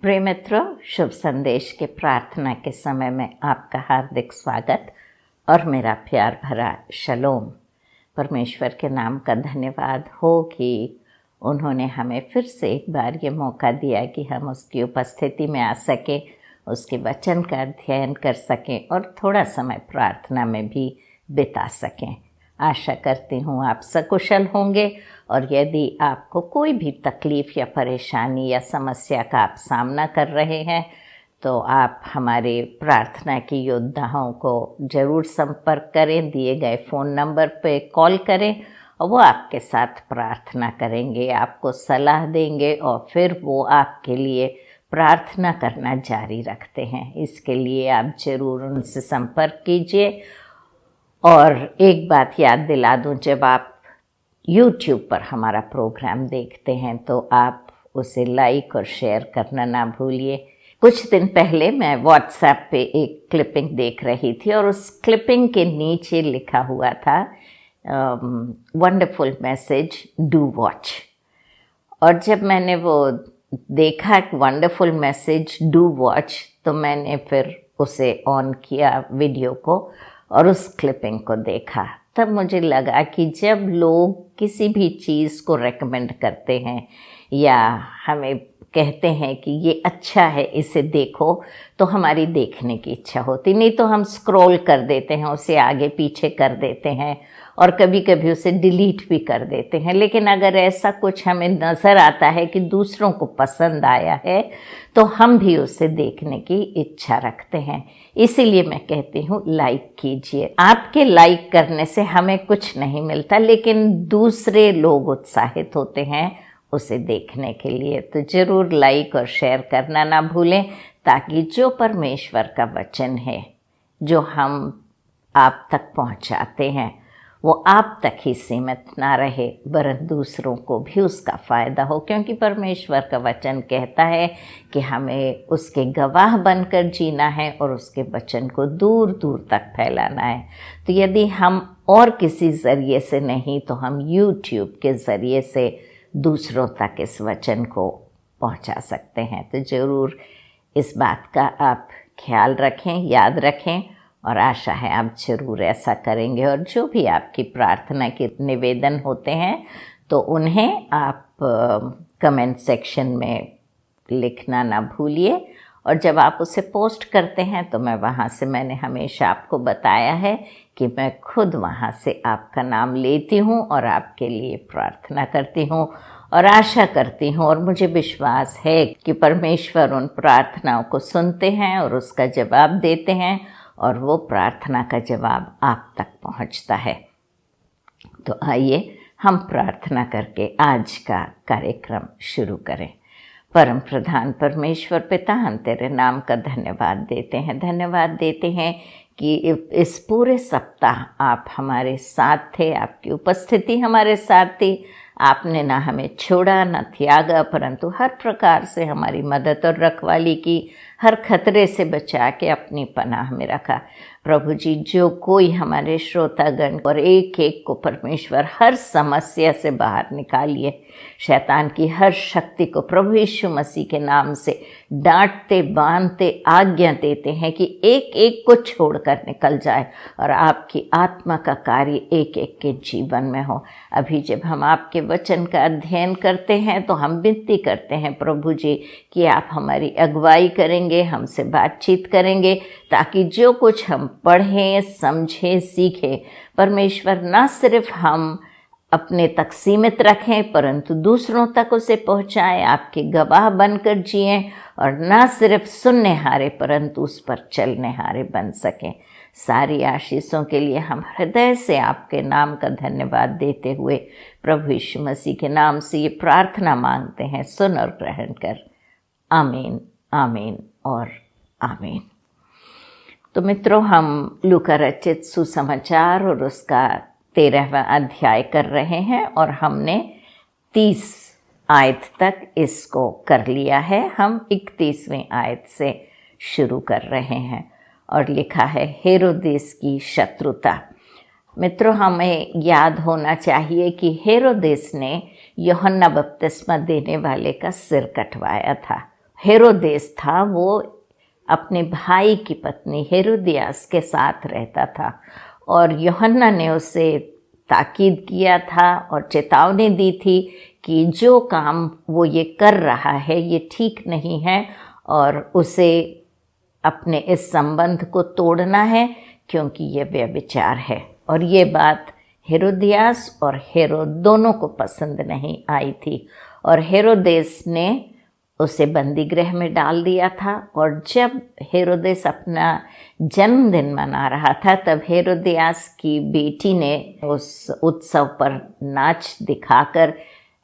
प्रिय मित्रों, शुभ संदेश के प्रार्थना के समय में आपका हार्दिक स्वागत और मेरा प्यार भरा शलोम। परमेश्वर के नाम का धन्यवाद हो कि उन्होंने हमें फिर से एक बार ये मौका दिया कि हम उसकी उपस्थिति में आ सके, उसके वचन का अध्ययन कर सकें और थोड़ा समय प्रार्थना में भी बिता सकें। आशा करती हूँ आप सकुशल होंगे और यदि आपको कोई भी तकलीफ़ या परेशानी या समस्या का आप सामना कर रहे हैं तो आप हमारे प्रार्थना की योद्धाओं को ज़रूर संपर्क करें। दिए गए फ़ोन नंबर पे कॉल करें और वो आपके साथ प्रार्थना करेंगे, आपको सलाह देंगे और फिर वो आपके लिए प्रार्थना करना जारी रखते हैं। इसके लिए आप ज़रूर उनसे संपर्क कीजिए। और एक बात याद दिला दूं, जब आप YouTube पर हमारा प्रोग्राम देखते हैं तो आप उसे लाइक और शेयर करना ना भूलिए। कुछ दिन पहले मैं WhatsApp पे एक क्लिपिंग देख रही थी और उस क्लिपिंग के नीचे लिखा हुआ था वंडरफुल मैसेज, डू वॉच। और जब मैंने वो देखा वंडरफुल मैसेज, डू वॉच, तो मैंने फिर उसे ऑन किया वीडियो को और उस क्लिपिंग को देखा। तब मुझे लगा कि जब लोग किसी भी चीज़ को रेकमेंड करते हैं या हमें कहते हैं कि ये अच्छा है, इसे देखो, तो हमारी देखने की इच्छा होती, नहीं तो हम स्क्रॉल कर देते हैं, उसे आगे पीछे कर देते हैं और कभी कभी उसे डिलीट भी कर देते हैं। लेकिन अगर ऐसा कुछ हमें नज़र आता है कि दूसरों को पसंद आया है तो हम भी उसे देखने की इच्छा रखते हैं। इसीलिए मैं कहती हूँ लाइक कीजिए। आपके लाइक करने से हमें कुछ नहीं मिलता, लेकिन दूसरे लोग उत्साहित होते हैं उसे देखने के लिए। तो ज़रूर लाइक और शेयर करना ना भूलें, ताकि जो परमेश्वर का वचन है जो हम आप तक पहुंचाते हैं वो आप तक ही सीमित ना रहे, वरन दूसरों को भी उसका फ़ायदा हो। क्योंकि परमेश्वर का वचन कहता है कि हमें उसके गवाह बनकर जीना है और उसके वचन को दूर दूर तक फैलाना है। तो यदि हम और किसी ज़रिए से नहीं तो हम YouTube के ज़रिए से दूसरों तक इस वचन को पहुंचा सकते हैं। तो ज़रूर इस बात का आप ख्याल रखें, याद रखें और आशा है आप ज़रूर ऐसा करेंगे। और जो भी आपकी प्रार्थना के निवेदन होते हैं तो उन्हें आप कमेंट सेक्शन में लिखना ना भूलिए। और जब आप उसे पोस्ट करते हैं तो मैंने हमेशा आपको बताया है कि मैं खुद वहाँ से आपका नाम लेती हूँ और आपके लिए प्रार्थना करती हूँ और आशा करती हूँ और मुझे विश्वास है कि परमेश्वर उन प्रार्थनाओं को सुनते हैं और उसका जवाब देते हैं और वो प्रार्थना का जवाब आप तक पहुंचता है। तो आइए हम प्रार्थना करके आज का कार्यक्रम शुरू करें। परम प्रधान परमेश्वर पिता, हम तेरे नाम का धन्यवाद देते हैं कि इस पूरे सप्ताह आप हमारे साथ थे, आपकी उपस्थिति हमारे साथ थी। आपने ना हमें छोड़ा ना त्यागा, परंतु हर प्रकार से हमारी मदद और रखवाली की, हर खतरे से बचा के अपनी पनाह में रखा। प्रभु जी, जो कोई हमारे श्रोतागण और एक एक को परमेश्वर हर समस्या से बाहर निकालिए, शैतान की हर शक्ति को प्रभु यीशु मसीह के नाम से डांटते, बांधते, आज्ञा देते हैं कि एक एक को छोड़कर निकल जाए और आपकी आत्मा का कार्य एक एक के जीवन में हो। अभी जब हम आपके वचन का अध्ययन करते हैं तो हम विनती करते हैं प्रभु जी कि आप हमारी अगुवाई करेंगे, हमसे बातचीत करेंगे, ताकि जो कुछ हम पढ़ें, समझें, सीखें, परमेश्वर ना सिर्फ हम अपने तक सीमित रखें परंतु दूसरों तक उसे पहुंचाएं, आपके गवाह बनकर जिएं और ना सिर्फ सुनने हारे परंतु उस पर चलने हारे बन सकें। सारी आशीषों के लिए हम हृदय से आपके नाम का धन्यवाद देते हुए प्रभु यीशु मसीह के नाम से ये प्रार्थना मांगते हैं, सुन और ग्रहण कर। आमीन, आमीन और आमीन। तो मित्रों, हम लूका रचित सुसमाचार और उसका 13वां अध्याय कर रहे हैं और हमने 30 आयत तक इसको कर लिया है। हम 31वें आयत से शुरू कर रहे हैं और लिखा है हेरोदेस की शत्रुता। मित्रों, हमें याद होना चाहिए कि हेरोदेस ने यूहन्ना बपतिस्मा देने वाले का सिर कटवाया था। हेरोदेस था वो अपने भाई की पत्नी हेरोदियास के साथ रहता था और यूहन्ना ने उसे ताकीद किया था और चेतावनी दी थी कि जो काम वो ये कर रहा है ये ठीक नहीं है और उसे अपने इस संबंध को तोड़ना है क्योंकि ये व्यभिचार है। और ये बात हेरोदियास और हेरोद दोनों को पसंद नहीं आई थी और हेरोदेस ने उसे बंदी गृह में डाल दिया था। और जब हेरोदेस अपना जन्मदिन मना रहा था तब हेरोदियास की बेटी ने उस उत्सव पर नाच दिखाकर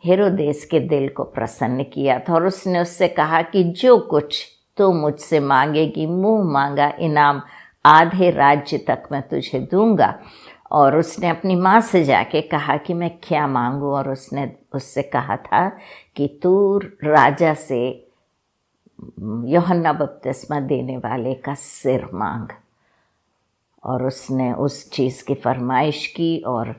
हेरोदेस के दिल को प्रसन्न किया था और उसने उससे कहा कि जो कुछ तो मुझसे मांगेगी, मुंह मांगा इनाम आधे राज्य तक मैं तुझे दूंगा। और उसने अपनी माँ से जाके कहा कि मैं क्या मांगूं, और उसने उससे कहा था कि तू राजा से यूहन्ना बपतिस्मा देने वाले का सिर मांग। और उसने उस चीज़ की फरमाइश की और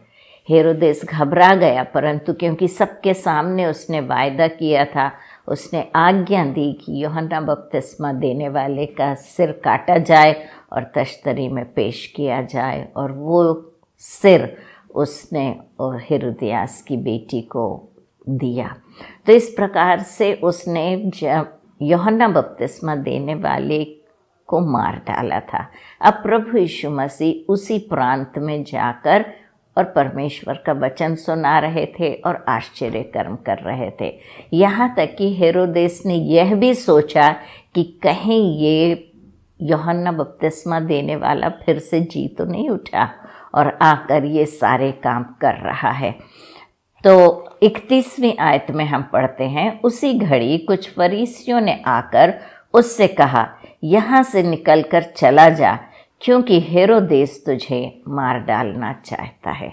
हेरोदेस घबरा गया, परंतु क्योंकि सबके सामने उसने वायदा किया था, उसने आज्ञा दी कि यूहन्ना बपतिस्मा देने वाले का सिर काटा जाए और तश्तरी में पेश किया जाए। और वो सिर उसने हेरोदियास की बेटी को दिया। तो इस प्रकार से उसने यूहन्ना बपतिस्मा देने वाले को मार डाला था। अब प्रभु यीशु मसीह उसी प्रांत में जाकर और परमेश्वर का वचन सुना रहे थे और आश्चर्य कर्म कर रहे थे। यहाँ तक कि हेरोदेस ने यह भी सोचा कि कहीं ये यूहन्ना बपतिस्मा देने वाला फिर से जी तो नहीं उठा और आकर ये सारे काम कर रहा है। तो 31वीं आयत में हम पढ़ते हैं, उसी घड़ी कुछ फरीसियों ने आकर उससे कहा, यहाँ से निकलकर चला जा, क्योंकि हेरोदेस तुझे मार डालना चाहता है।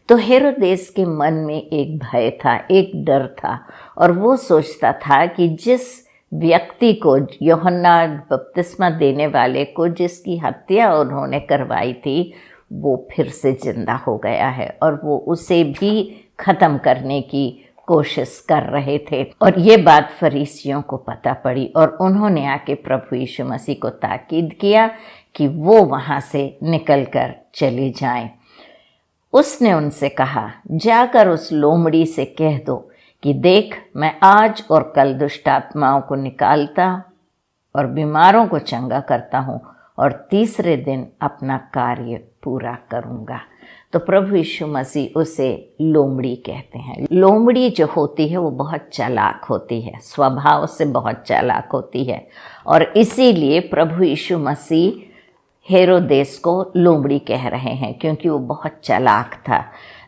तो हेरोदेस के मन में एक भय था, एक डर था, और वो सोचता था कि जिस व्यक्ति को, यूहन्ना बपतिस्मा देने वाले को, जिसकी हत्या उन्होंने करवाई थी, वो फिर से जिंदा हो गया है और वो उसे भी ख़त्म करने की कोशिश कर रहे थे। और ये बात फरीसियों को पता पड़ी और उन्होंने आके प्रभु यीशु मसीह को ताकीद किया कि वो वहाँ से निकलकर चले जाएं। उसने उनसे कहा, जाकर उस लोमड़ी से कह दो कि देख, मैं आज और कल दुष्ट आत्माओं को निकालता और बीमारों को चंगा करता हूँ और तीसरे दिन अपना कार्य पूरा करूँगा। तो प्रभु यीशु मसीह उसे लोमड़ी कहते हैं। लोमड़ी जो होती है वो बहुत चालाक होती है, स्वभाव से बहुत चालाक होती है, और इसीलिए प्रभु यीशु मसीह हेरोदेस को लोमड़ी कह रहे हैं क्योंकि वो बहुत चालाक था।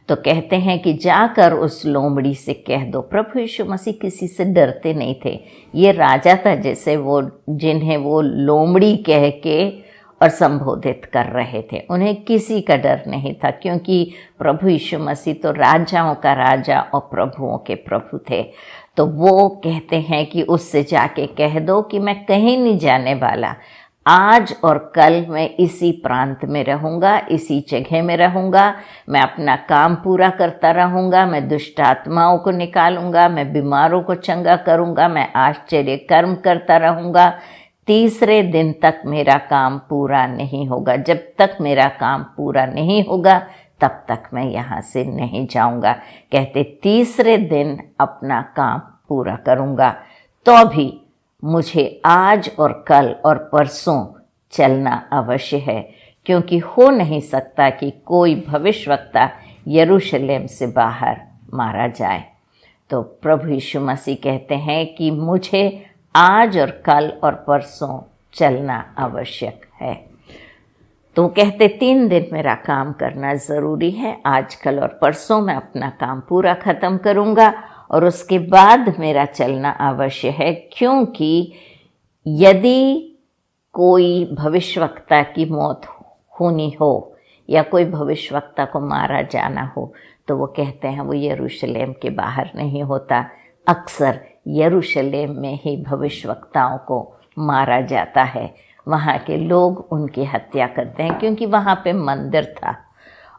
तो कहते हैं कि जाकर उस लोमड़ी से कह दो। प्रभु यीशु मसीह किसी से डरते नहीं थे। ये राजा था जैसे वो, जिन्हें वो लोमड़ी कह के और संबोधित कर रहे थे, उन्हें किसी का डर नहीं था, क्योंकि प्रभु यीशु मसीह तो राजाओं का राजा और प्रभुओं के प्रभु थे। तो वो कहते हैं कि उससे जाके कह दो कि मैं कहीं नहीं जाने वाला, आज और कल मैं इसी प्रांत में रहूँगा, इसी जगह में रहूँगा, मैं अपना काम पूरा करता रहूँगा, मैं दुष्ट आत्माओं को निकालूंगा, मैं बीमारों को चंगा करूँगा, मैं आश्चर्य कर्म करता रहूँगा। तीसरे दिन तक मेरा काम पूरा नहीं होगा। जब तक मेरा काम पूरा नहीं होगा तब तक मैं यहाँ से नहीं जाऊँगा। कहते तीसरे दिन अपना काम पूरा करूँगा। तो भी मुझे आज और कल और परसों चलना अवश्य है, क्योंकि हो नहीं सकता कि कोई भविष्यवक्ता यरूशलेम से बाहर मारा जाए। तो प्रभु यीशु मसीह कहते हैं कि मुझे आज और कल और परसों चलना आवश्यक है। तो कहते 3 दिन मेरा काम करना ज़रूरी है, आज कल और परसों मैं अपना काम पूरा ख़त्म करूँगा और उसके बाद मेरा चलना आवश्य है, क्योंकि यदि कोई भविष्यवक्ता की मौत होनी हो या कोई भविष्यवक्ता को मारा जाना हो तो वो कहते हैं वो यरूशलेम के बाहर नहीं होता। अक्सर यरूशलेम में ही भविष्यवक्ताओं को मारा जाता है। वहाँ के लोग उनकी हत्या करते हैं क्योंकि वहाँ पे मंदिर था।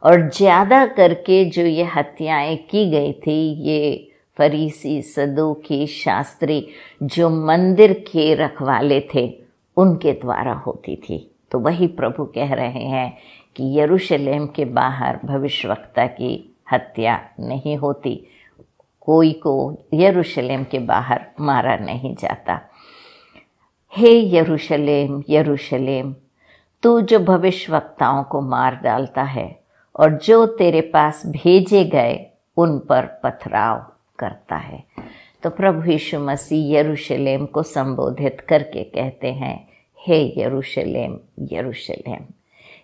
और ज़्यादा करके जो ये हत्याएं की गई थी ये फरीसी, सदूकी, शास्त्री जो मंदिर के रखवाले थे उनके द्वारा होती थी। तो वही प्रभु कह रहे हैं कि यरूशलेम के बाहर भविष्यवक्ता की हत्या नहीं होती, कोई को यरूशलेम के बाहर मारा नहीं जाता। हे यरूशलेम यरूशलेम, तू जो भविष्यवक्ताओं को मार डालता है और जो तेरे पास भेजे गए उन पर पथराव करता है। तो प्रभु यीशु मसीह यरूशलेम को संबोधित करके कहते हैं, हे यरूशलेम यरूशलेम।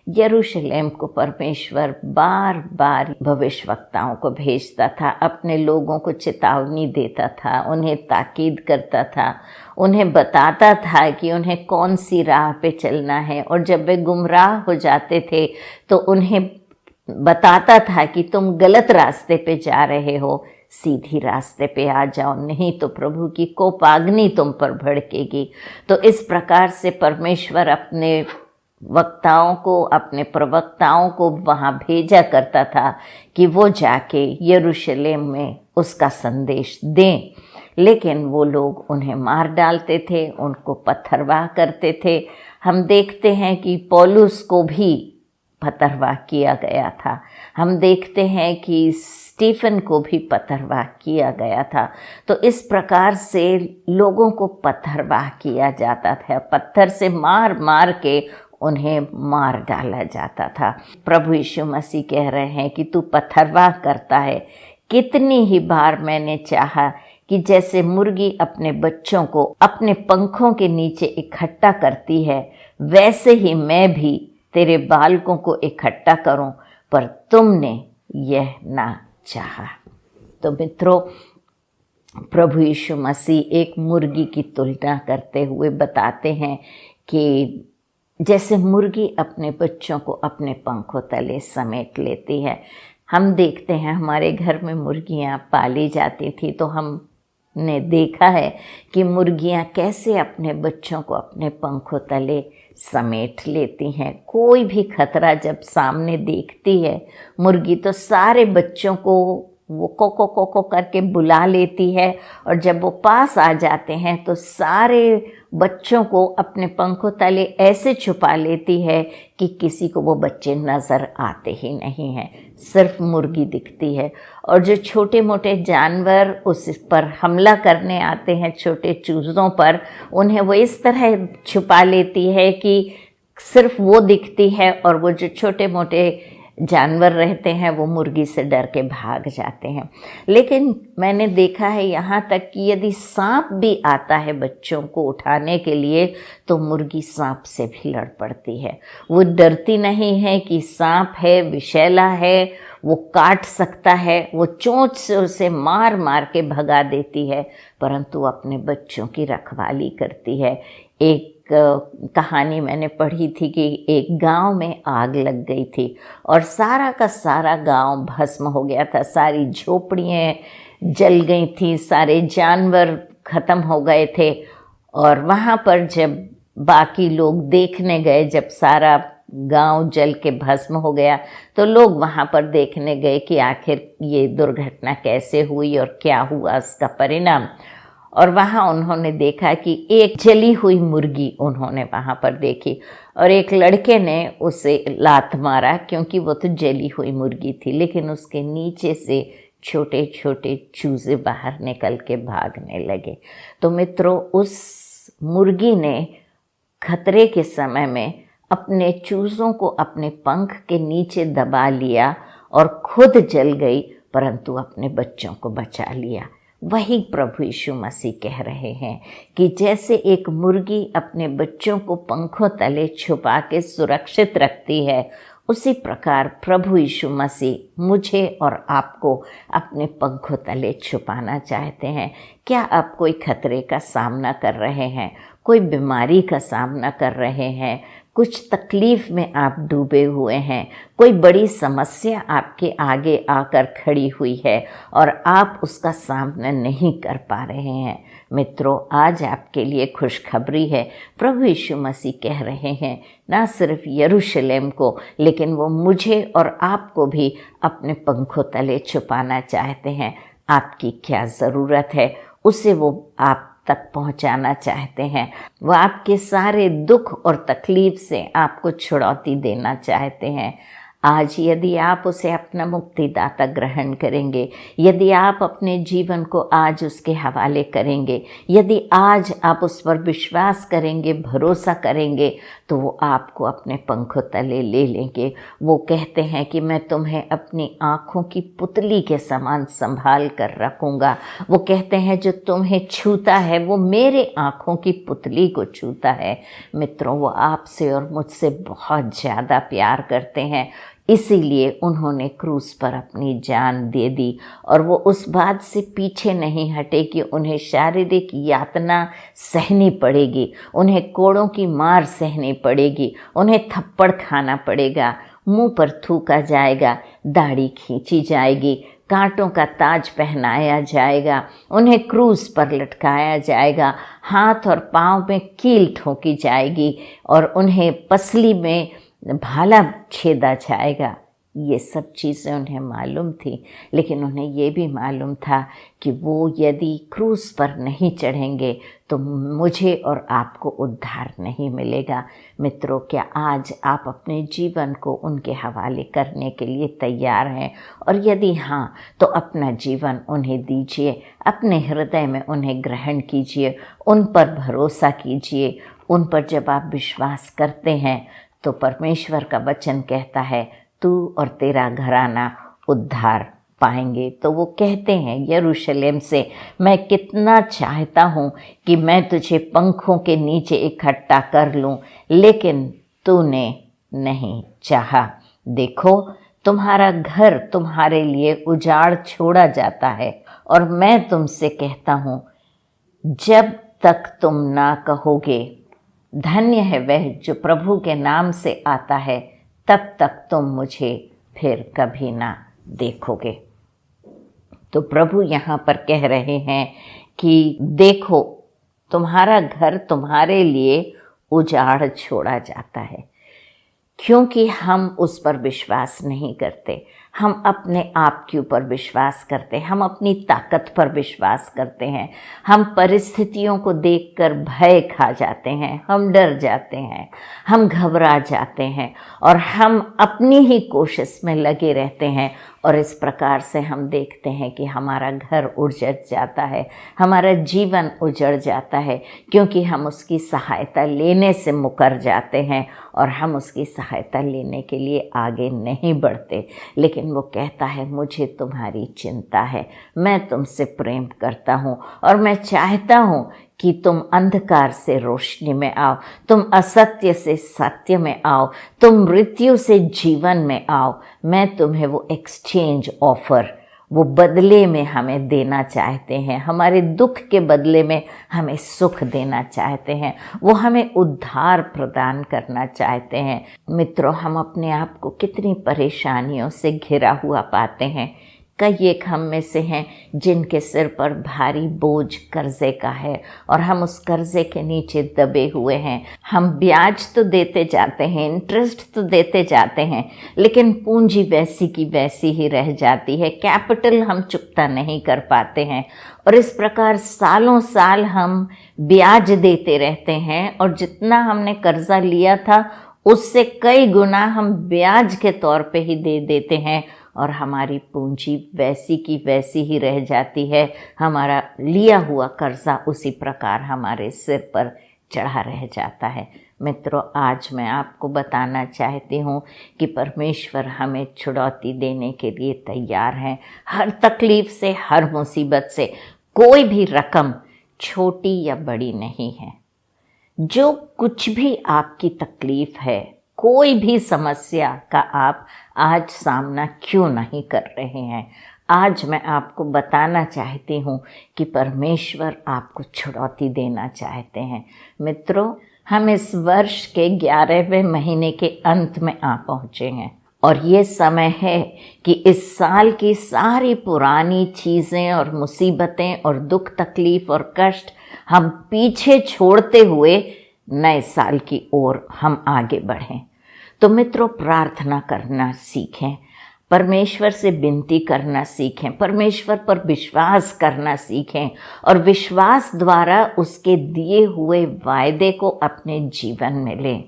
यरूशलेम को परमेश्वर बार बार भविष्यवक्ताओं को भेजता था, अपने लोगों को चेतावनी देता था, उन्हें ताकीद करता था, उन्हें बताता था कि उन्हें कौन सी राह पे चलना है। और जब वे गुमराह हो जाते थे तो उन्हें बताता था कि तुम गलत रास्ते पे जा रहे हो, सीधी रास्ते पे आ जाओ, नहीं तो प्रभु की कोपाग्नि तुम पर भड़केगी। तो इस प्रकार से परमेश्वर अपने वक्ताओं को, अपने प्रवक्ताओं को वहाँ भेजा करता था कि वो जाके यरूशलेम में उसका संदेश दें। लेकिन वो लोग उन्हें मार डालते थे, उनको पत्थरवाह करते थे। हम देखते हैं कि पौलुस को भी पत्थरवाह किया गया था। हम देखते हैं कि स्टीफन को भी पत्थरवाह किया गया था। तो इस प्रकार से लोगों को पत्थरवाह किया जाता था, पत्थर से मार मार के उन्हें मार डाला जाता था। प्रभु यीशु मसीह कह रहे हैं कि तू पत्थरवाह करता है। कितनी ही बार मैंने चाहा कि जैसे मुर्गी अपने बच्चों को अपने पंखों के नीचे इकट्ठा करती है, वैसे ही मैं भी तेरे बालकों को इकट्ठा करूं, पर तुमने यह ना चाहा। तो मित्रों, प्रभु यीशु मसीह एक मुर्गी की तुलना करते हुए बताते हैं कि जैसे मुर्गी अपने बच्चों को अपने पंखों तले समेट लेती है। हम देखते हैं हमारे घर में मुर्गियां पाली जाती थी, तो हमने देखा है कि मुर्गियां कैसे अपने बच्चों को अपने पंखों तले समेट लेती हैं। कोई भी खतरा जब सामने देखती है मुर्गी, तो सारे बच्चों को वो को करके बुला लेती है, और जब वो पास आ जाते हैं तो सारे बच्चों को अपने पंखों तले ऐसे छुपा लेती है कि किसी को वो बच्चे नज़र आते ही नहीं हैं, सिर्फ मुर्गी दिखती है। और जो छोटे मोटे जानवर उस पर हमला करने आते हैं, छोटे चूज़ों पर, उन्हें वो इस तरह छुपा लेती है कि सिर्फ वो दिखती है, और वो जो छोटे मोटे जानवर रहते हैं वो मुर्गी से डर के भाग जाते हैं। लेकिन मैंने देखा है यहाँ तक कि यदि सांप भी आता है बच्चों को उठाने के लिए, तो मुर्गी सांप से भी लड़ पड़ती है। वो डरती नहीं है कि सांप है, विषैला है, वो काट सकता है, वो चोंच से उसे मार मार के भगा देती है, परंतु अपने बच्चों की रखवाली करती है। एक कहानी मैंने पढ़ी थी कि एक गांव में आग लग गई थी और सारा का सारा गांव भस्म हो गया था, सारी झोपड़ियाँ जल गई थी, सारे जानवर खत्म हो गए थे। और वहाँ पर जब बाकी लोग देखने गए, जब सारा गांव जल के भस्म हो गया, तो लोग वहाँ पर देखने गए कि आखिर ये दुर्घटना कैसे हुई और क्या हुआ उसका परिणाम। और वहाँ उन्होंने देखा कि एक जली हुई मुर्गी उन्होंने वहाँ पर देखी, और एक लड़के ने उसे लात मारा क्योंकि वो तो जली हुई मुर्गी थी, लेकिन उसके नीचे से छोटे छोटे चूजे बाहर निकल के भागने लगे। तो मित्रों, उस मुर्गी ने खतरे के समय में अपने चूज़ों को अपने पंख के नीचे दबा लिया और खुद जल गई, परंतु अपने बच्चों को बचा लिया। वही प्रभु यीशु मसीह कह रहे हैं कि जैसे एक मुर्गी अपने बच्चों को पंखों तले छुपा के सुरक्षित रखती है, उसी प्रकार प्रभु यीशु मसीह मुझे और आपको अपने पंखों तले छुपाना चाहते हैं। क्या आप कोई खतरे का सामना कर रहे हैं, कोई बीमारी का सामना कर रहे हैं, कुछ तकलीफ में आप डूबे हुए हैं, कोई बड़ी समस्या आपके आगे आकर खड़ी हुई है और आप उसका सामना नहीं कर पा रहे हैं? मित्रों, आज आपके लिए खुशखबरी है। प्रभु यीशु मसीह कह रहे हैं, ना सिर्फ यरूशलेम को, लेकिन वो मुझे और आपको भी अपने पंखों तले छुपाना चाहते हैं। आपकी क्या ज़रूरत है उसे वो आप तक पहुंचाना चाहते हैं। वो आपके सारे दुख और तकलीफ से आपको छुड़ौती देना चाहते हैं। आज यदि आप उसे अपना मुक्तिदाता ग्रहण करेंगे, यदि आप अपने जीवन को आज उसके हवाले करेंगे, यदि आज आप उस पर विश्वास करेंगे, भरोसा करेंगे, तो वो आपको अपने पंखों तले ले लेंगे। वो कहते हैं कि मैं तुम्हें अपनी आँखों की पुतली के समान संभाल कर रखूँगा। वो कहते हैं जो तुम्हें छूता है वो मेरे आँखों की पुतली को छूता है। मित्रों, वो आपसे और मुझसे बहुत ज़्यादा प्यार करते हैं, इसीलिए उन्होंने क्रूस पर अपनी जान दे दी। और वो उस बात से पीछे नहीं हटे कि उन्हें शारीरिक यातना सहनी पड़ेगी, उन्हें कोड़ों की मार सहनी पड़ेगी, उन्हें थप्पड़ खाना पड़ेगा, मुंह पर थूका जाएगा, दाढ़ी खींची जाएगी, कांटों का ताज पहनाया जाएगा, उन्हें क्रूस पर लटकाया जाएगा, हाथ और पाँव में कील ठोकी जाएगी और उन्हें पसली में भाला छेदा जाएगा। ये सब चीज़ें उन्हें मालूम थी, लेकिन उन्हें ये भी मालूम था कि वो यदि क्रूस पर नहीं चढ़ेंगे तो मुझे और आपको उद्धार नहीं मिलेगा। मित्रों, क्या आज आप अपने जीवन को उनके हवाले करने के लिए तैयार हैं? और यदि हाँ, तो अपना जीवन उन्हें दीजिए, अपने हृदय में उन्हें ग्रहण कीजिए, उन पर भरोसा कीजिए। उन पर जब आप विश्वास करते हैं तो परमेश्वर का वचन कहता है तू और तेरा घराना उद्धार पाएंगे। तो वो कहते हैं यरूशलेम से, मैं कितना चाहता हूँ कि मैं तुझे पंखों के नीचे इकट्ठा कर लूँ, लेकिन तूने नहीं चाहा। देखो, तुम्हारा घर तुम्हारे लिए उजाड़ छोड़ा जाता है और मैं तुमसे कहता हूँ, जब तक तुम ना कहोगे धन्य है वह जो प्रभु के नाम से आता है, तब तक तुम मुझे फिर कभी ना देखोगे। तो प्रभु यहाँ पर कह रहे हैं कि देखो, तुम्हारा घर तुम्हारे लिए उजाड़ छोड़ा जाता है, क्योंकि हम उस पर विश्वास नहीं करते। हम अपने आप के ऊपर विश्वास करते हैं, हम अपनी ताकत पर विश्वास करते हैं, हम परिस्थितियों को देखकर भय खा जाते हैं, हम डर जाते हैं, हम घबरा जाते हैं और हम अपनी ही कोशिश में लगे रहते हैं। और इस प्रकार से हम देखते हैं कि हमारा घर उजड़ जाता है, हमारा जीवन उजड़ जाता है, क्योंकि हम उसकी सहायता लेने से मुकर जाते हैं और हम उसकी सहायता लेने के लिए आगे नहीं बढ़ते। लेकिन वो कहता है, मुझे तुम्हारी चिंता है, मैं तुमसे प्रेम करता हूँ और मैं चाहता हूँ कि तुम अंधकार से रोशनी में आओ, तुम असत्य से सत्य में आओ, तुम मृत्यु से जीवन में आओ। मैं तुम्हें वो एक्सचेंज ऑफर, वो बदले में हमें देना चाहते हैं, हमारे दुख के बदले में हमें सुख देना चाहते हैं, वो हमें उद्धार प्रदान करना चाहते हैं। मित्रों, हम अपने आप को कितनी परेशानियों से घिरा हुआ पाते हैं। कई एक हम में से हैं जिनके सिर पर भारी बोझ कर्जे का है और हम उस कर्जे के नीचे दबे हुए हैं। हम ब्याज तो देते जाते हैं, इंटरेस्ट तो देते जाते हैं, लेकिन पूंजी वैसी की वैसी ही रह जाती है, कैपिटल हम चुकता नहीं कर पाते हैं। और इस प्रकार सालों साल हम ब्याज देते रहते हैं और जितना हमने कर्जा लिया था उससे कई गुना हम ब्याज के तौर पे ही दे देते हैं और हमारी पूंजी वैसी की वैसी ही रह जाती है। हमारा लिया हुआ कर्जा उसी प्रकार हमारे सिर पर चढ़ा रह जाता है। मित्रों, आज मैं आपको बताना चाहती हूँ कि परमेश्वर हमें छुड़ौती देने के लिए तैयार हैं। हर तकलीफ से, हर मुसीबत से कोई भी रकम छोटी या बड़ी नहीं है। जो कुछ भी आपकी तकलीफ है, कोई भी समस्या का आप आज सामना क्यों नहीं कर रहे हैं, आज मैं आपको बताना चाहती हूँ कि परमेश्वर आपको छुड़ौती देना चाहते हैं। मित्रों, हम इस वर्ष के 11वें महीने के अंत में आ पहुँचे हैं और ये समय है कि इस साल की सारी पुरानी चीज़ें और मुसीबतें और दुख तकलीफ़ और कष्ट हम पीछे छोड़ते हुए नए साल की ओर हम आगे बढ़ें। तो मित्रों, प्रार्थना करना सीखें, परमेश्वर से विनती करना सीखें, परमेश्वर पर विश्वास करना सीखें और विश्वास द्वारा उसके दिए हुए वायदे को अपने जीवन में लें।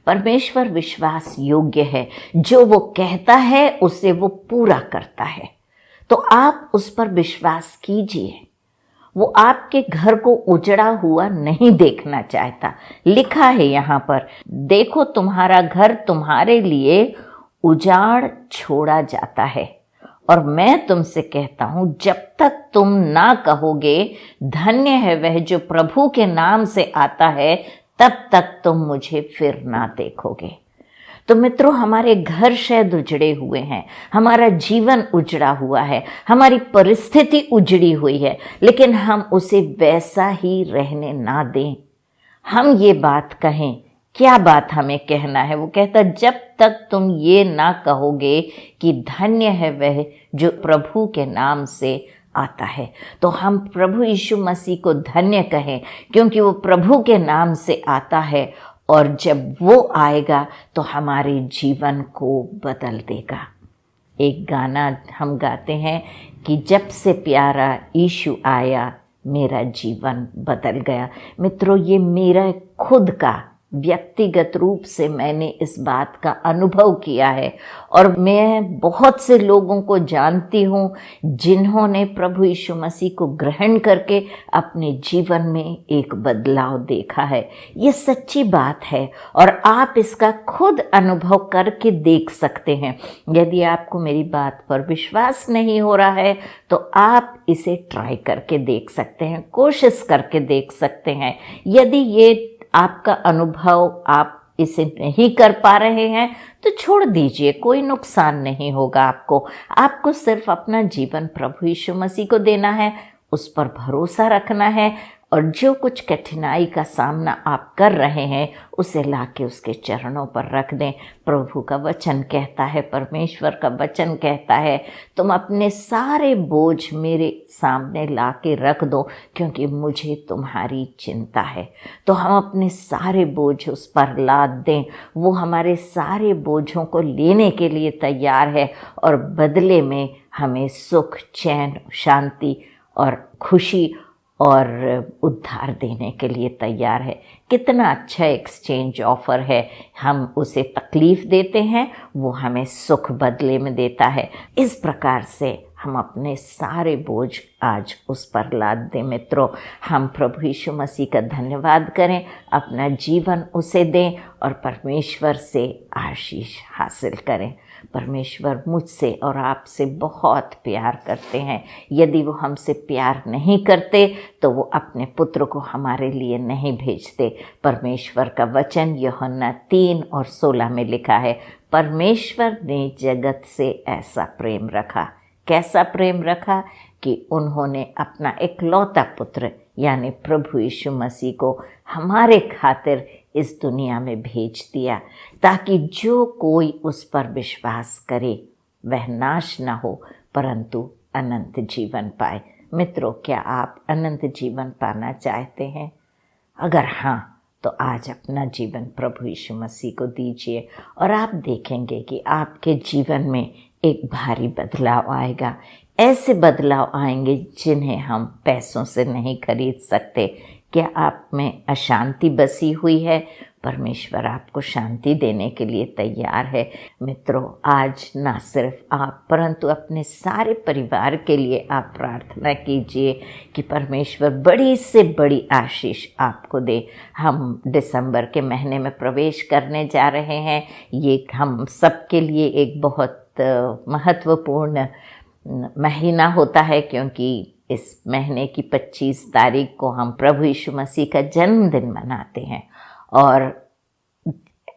परमेश्वर विश्वास योग्य है, जो वो कहता है उसे वो पूरा करता है। तो आप उस पर विश्वास कीजिए। वो आपके घर को उजड़ा हुआ नहीं देखना चाहता। लिखा है यहाँ पर, देखो तुम्हारा घर तुम्हारे लिए उजाड़ छोड़ा जाता है, और मैं तुमसे कहता हूं जब तक तुम ना कहोगे धन्य है वह जो प्रभु के नाम से आता है, तब तक तुम मुझे फिर ना देखोगे। तो मित्रों, हमारे घर शायद उजड़े हुए हैं, हमारा जीवन उजड़ा हुआ है, हमारी परिस्थिति उजड़ी हुई है, लेकिन हम उसे वैसा ही रहने ना दें। हम ये बात कहें। क्या बात हमें कहना है? वो कहता, जब तक तुम ये ना कहोगे कि धन्य है वह जो प्रभु के नाम से आता है। तो हम प्रभु यीशु मसीह को धन्य कहें, क्योंकि वो प्रभु के नाम से आता है, और जब वो आएगा तो हमारे जीवन को बदल देगा। एक गाना हम गाते हैं कि जब से प्यारा यीशु आया मेरा जीवन बदल गया। मित्रों, ये मेरा खुद का व्यक्तिगत रूप से मैंने इस बात का अनुभव किया है, और मैं बहुत से लोगों को जानती हूँ जिन्होंने प्रभु यीशु मसीह को ग्रहण करके अपने जीवन में एक बदलाव देखा है। ये सच्ची बात है और आप इसका खुद अनुभव करके देख सकते हैं। यदि आपको मेरी बात पर विश्वास नहीं हो रहा है तो आप इसे ट्राई करके देख सकते हैं, कोशिश करके देख सकते हैं। यदि ये आपका अनुभव आप इसे नहीं कर पा रहे हैं तो छोड़ दीजिए, कोई नुकसान नहीं होगा आपको। आपको सिर्फ अपना जीवन प्रभु यीशु मसीह को देना है, उस पर भरोसा रखना है, और जो कुछ कठिनाई का सामना आप कर रहे हैं उसे लाके उसके चरणों पर रख दें। प्रभु का वचन कहता है, परमेश्वर का वचन कहता है, तुम अपने सारे बोझ मेरे सामने लाके रख दो, क्योंकि मुझे तुम्हारी चिंता है। तो हम अपने सारे बोझ उस पर लाद दें। वो हमारे सारे बोझों को लेने के लिए तैयार है, और बदले में हमें सुख, चैन, शांति और खुशी और उद्धार देने के लिए तैयार है। कितना अच्छा एक्सचेंज ऑफर है। हम उसे तकलीफ देते हैं, वो हमें सुख बदले में देता है। इस प्रकार से हम अपने सारे बोझ आज उस पर लाद दें। मित्रों, हम प्रभु यीशु मसीह का धन्यवाद करें, अपना जीवन उसे दें और परमेश्वर से आशीष हासिल करें। परमेश्वर मुझसे और आपसे बहुत प्यार करते हैं। यदि वो हमसे प्यार नहीं करते तो वो अपने पुत्र को हमारे लिए नहीं भेजते। परमेश्वर का वचन यूहन्ना 3:16 में लिखा है, परमेश्वर ने जगत से ऐसा प्रेम रखा। कैसा प्रेम रखा? कि उन्होंने अपना इकलौता पुत्र यानी प्रभु यीशु मसीह को हमारे खातिर इस दुनिया में भेज दिया, ताकि जो कोई उस पर विश्वास करे वह नाश न हो परंतु अनंत जीवन पाए। मित्रों, क्या आप अनंत जीवन पाना चाहते हैं? अगर हाँ, तो आज अपना जीवन प्रभु यीशु मसीह को दीजिए, और आप देखेंगे कि आपके जीवन में एक भारी बदलाव आएगा। ऐसे बदलाव आएंगे जिन्हें हम पैसों से नहीं खरीद सकते। क्या आप में अशांति बसी हुई है? परमेश्वर आपको शांति देने के लिए तैयार है। मित्रों, आज ना सिर्फ आप परंतु अपने सारे परिवार के लिए आप प्रार्थना कीजिए कि परमेश्वर बड़ी से बड़ी आशीष आपको दे। हम दिसंबर के महीने में प्रवेश करने जा रहे हैं। ये हम सबके लिए एक बहुत महत्वपूर्ण महीना होता है, क्योंकि इस महीने की 25 तारीख को हम प्रभु यीशु मसीह का जन्मदिन मनाते हैं। और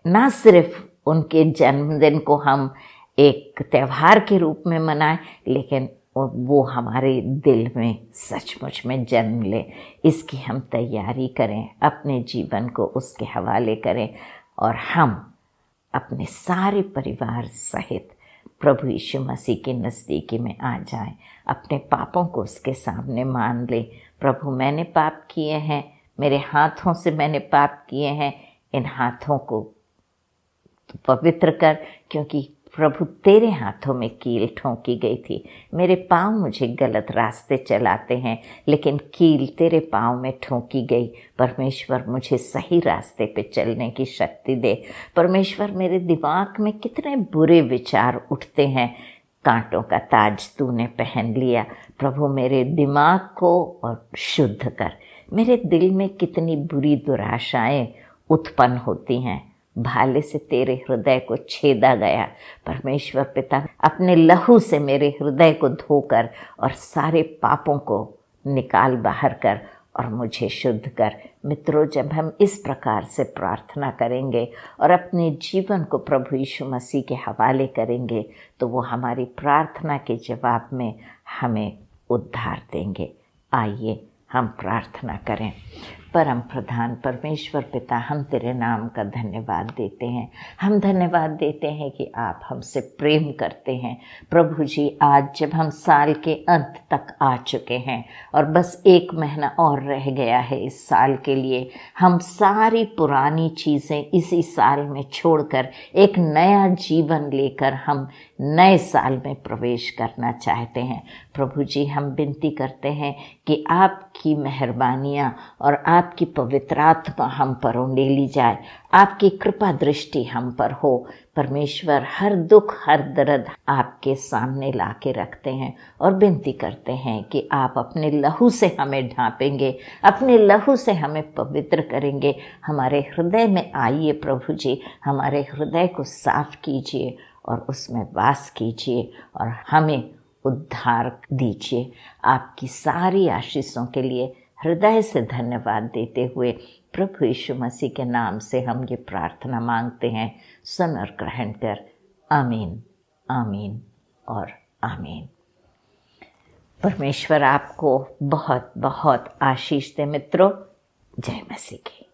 ना सिर्फ उनके जन्मदिन को हम एक त्यौहार के रूप में मनाएं, लेकिन वो हमारे दिल में सचमुच में जन्म ले, इसकी हम तैयारी करें, अपने जीवन को उसके हवाले करें, और हम अपने सारे परिवार सहित प्रभु यीशु मसीह के नज़दीकी में आ जाएं। अपने पापों को उसके सामने मान लें। प्रभु, मैंने पाप किए हैं, मेरे हाथों से मैंने पाप किए हैं, इन हाथों को पवित्र कर, क्योंकि प्रभु तेरे हाथों में कील ठोंकी गई थी। मेरे पाँव मुझे गलत रास्ते चलाते हैं, लेकिन कील तेरे पाँव में ठोंकी गई। परमेश्वर मुझे सही रास्ते पे चलने की शक्ति दे। परमेश्वर मेरे दिमाग में कितने बुरे विचार उठते हैं, कांटों का ताज तूने पहन लिया। प्रभु मेरे दिमाग को और शुद्ध कर। मेरे दिल में कितनी बुरी दुराशाएं उत्पन्न होती हैं, भाले से तेरे हृदय को छेदा गया। परमेश्वर पिता अपने लहू से मेरे हृदय को धोकर और सारे पापों को निकाल बाहर कर और मुझे शुद्ध कर। मित्रों, जब हम इस प्रकार से प्रार्थना करेंगे और अपने जीवन को प्रभु यीशु मसीह के हवाले करेंगे, तो वो हमारी प्रार्थना के जवाब में हमें उद्धार देंगे। आइए हम प्रार्थना करें। परम प्रधान परमेश्वर पिता, हम तेरे नाम का धन्यवाद देते हैं। हम धन्यवाद देते हैं कि आप हमसे प्रेम करते हैं। प्रभु जी, आज जब हम साल के अंत तक आ चुके हैं और बस 1 महीना और रह गया है इस साल के लिए, हम सारी पुरानी चीज़ें इसी साल में छोड़कर एक नया जीवन लेकर हम नए साल में प्रवेश करना चाहते हैं। प्रभु जी, हम विनती करते हैं कि आपकी मेहरबानियाँ और आपकी पवित्र आत्मा हम पर उंडेली जाए, आपकी कृपा दृष्टि हम पर हो। परमेश्वर, हर दुख हर दर्द आपके सामने ला के रखते हैं और विनती करते हैं कि आप अपने लहू से हमें ढांपेंगे, अपने लहू से हमें पवित्र करेंगे। हमारे हृदय में आइए प्रभु जी, हमारे हृदय को साफ कीजिए और उसमें वास कीजिए और हमें उद्धार दीजिए। आपकी सारी आशीषों के लिए हृदय से धन्यवाद देते हुए प्रभु यीशु मसीह के नाम से हम ये प्रार्थना मांगते हैं। सुन और ग्रहण कर। आमीन, आमीन और आमीन। परमेश्वर आपको बहुत बहुत आशीष दे मित्रों। जय मसीह की।